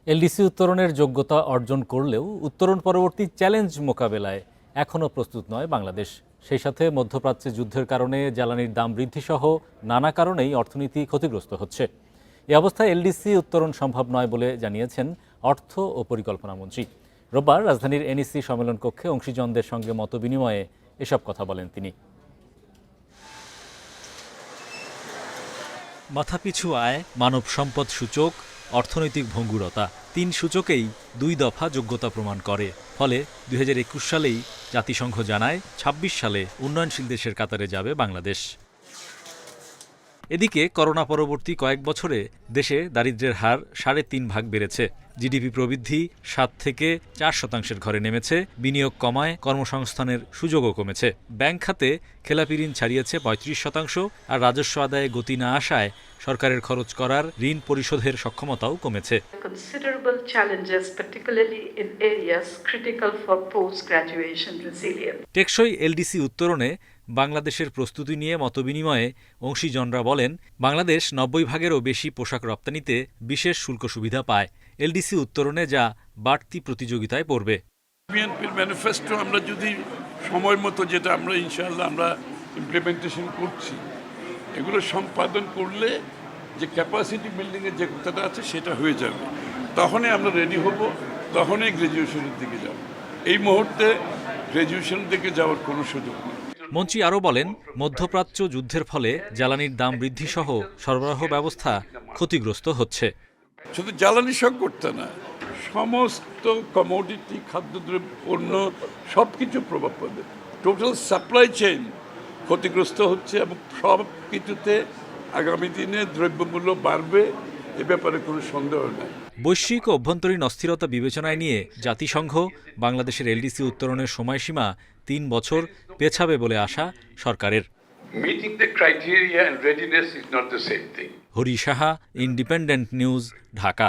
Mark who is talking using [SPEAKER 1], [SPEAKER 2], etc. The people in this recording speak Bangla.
[SPEAKER 1] এলডিসি উত্তরণের যোগ্যতা অর্জন করলেও উত্তরণ পরবর্তী চ্যালেঞ্জ মোকাবেলায় এখনও প্রস্তুত নয় বাংলাদেশ। সেই সাথে মধ্যপ্রাচ্যে যুদ্ধের কারণে জ্বালানির দাম বৃদ্ধিসহ নানা কারণেই অর্থনীতি ক্ষতিগ্রস্ত হচ্ছে। এ অবস্থায় এলডিসি উত্তরণ সম্ভব নয় বলে জানিয়েছেন অর্থ ও পরিকল্পনা মন্ত্রী। রোববার রাজধানীর এনইসি সম্মেলন কক্ষে অংশীজনদের সঙ্গে মতবিনিময়ে এসব কথা বলেন তিনি। মাথাপিছু আয়, মানব সম্পদ সূচক, অর্থনৈতিক ভঙ্গুরতা, ৩ সূচকেই ২ দফা যোগ্যতা প্রমাণ করে। ফলে ২০২১ সালেই জাতিসংঘ জানায় ২৬ সালে উন্নয়নশীল দেশের কাতারে যাবে বাংলাদেশ। এদিকে করোনা পরবর্তী কয়েক বছরে দেশে দারিদ্র্যের হার ৩.৫ ভাগ বেড়েছে। জিডিপি প্রবৃদ্ধি ৭ থেকে ৪% ঘরে নেমেছে, বিনিয়োগ কমায়, কর্মসংস্থানের সুযোগও কমেছে। ব্যাংক খাতে খেলাপি ঋণ ছাড়িয়েছে ৩৫%, আর রাজস্ব আদায়ে গতি না আসায় সরকারের খরচ করার ঋণ পরিশোধের সক্ষমতাও কমেছে।
[SPEAKER 2] Considerable challenges, particularly in areas critical for post-graduation resilience.
[SPEAKER 1] টেকসই এলডিসি উত্তরণে বাংলাদেশের প্রস্তুতি নিয়ে মতবিনিময়ে অংশীজনরা বলেন, বাংলাদেশ ৯০ ভাগেরও বেশি পোশাক রপ্তানিতে বিশেষ শুল্ক সুবিধা পায়। এলডিসি উত্তরণে যা বাড়তি প্রতিযোগিতায় পড়বে।
[SPEAKER 3] বিএনপির ম্যানিফেস্টো আমরা যদি সময় মতো, যেটা আমরা ইনশাআল্লাহ আমরা ইমপ্লিমেন্টেশন করছি, এগুলো সম্পাদন করলে যে ক্যাপাসিটি বিল্ডিংয়ের যে কথাটা আছে সেটা হয়ে যাবে। তখনই আমরা রেডি হব, তখনই গ্র্যাজুয়েশনের দিকে যাব। এই মুহূর্তে গ্র্যাজুয়েশনের দিকে যাওয়ার কোনো সুযোগ নেই।
[SPEAKER 1] মন্ত্রী আরও বলেন, মধ্যপ্রাচ্য যুদ্ধের ফলে জ্বালানির দাম বৃদ্ধিসহ সরবরাহ ব্যবস্থা ক্ষতিগ্রস্ত হচ্ছে।
[SPEAKER 3] শুধু জ্বালানি সংকটটা না, সমস্ত কমোডিটি, খাদ্যদ্রব্য, পণ্য সব কিছু প্রভাব পাবে। টোটাল সাপ্লাই চেইন ক্ষতিগ্রস্ত হচ্ছে এবং সব কিছুতে আগামী দিনে দ্রব্যমূল্য বাড়বে, এ ব্যাপারে কোনো সন্দেহ নেই।
[SPEAKER 1] বৈশ্বিক ও অভ্যন্তরীণ অস্থিরতা বিবেচনায় নিয়ে জাতিসংঘ বাংলাদেশের এলডিসি উত্তরণের সময়সীমা ৩ বছর পেছাবে বলে আশা সরকারের।
[SPEAKER 4] Meeting the criteria and readiness is not the same thing.
[SPEAKER 1] Hari Saha, independent news, Dhaka.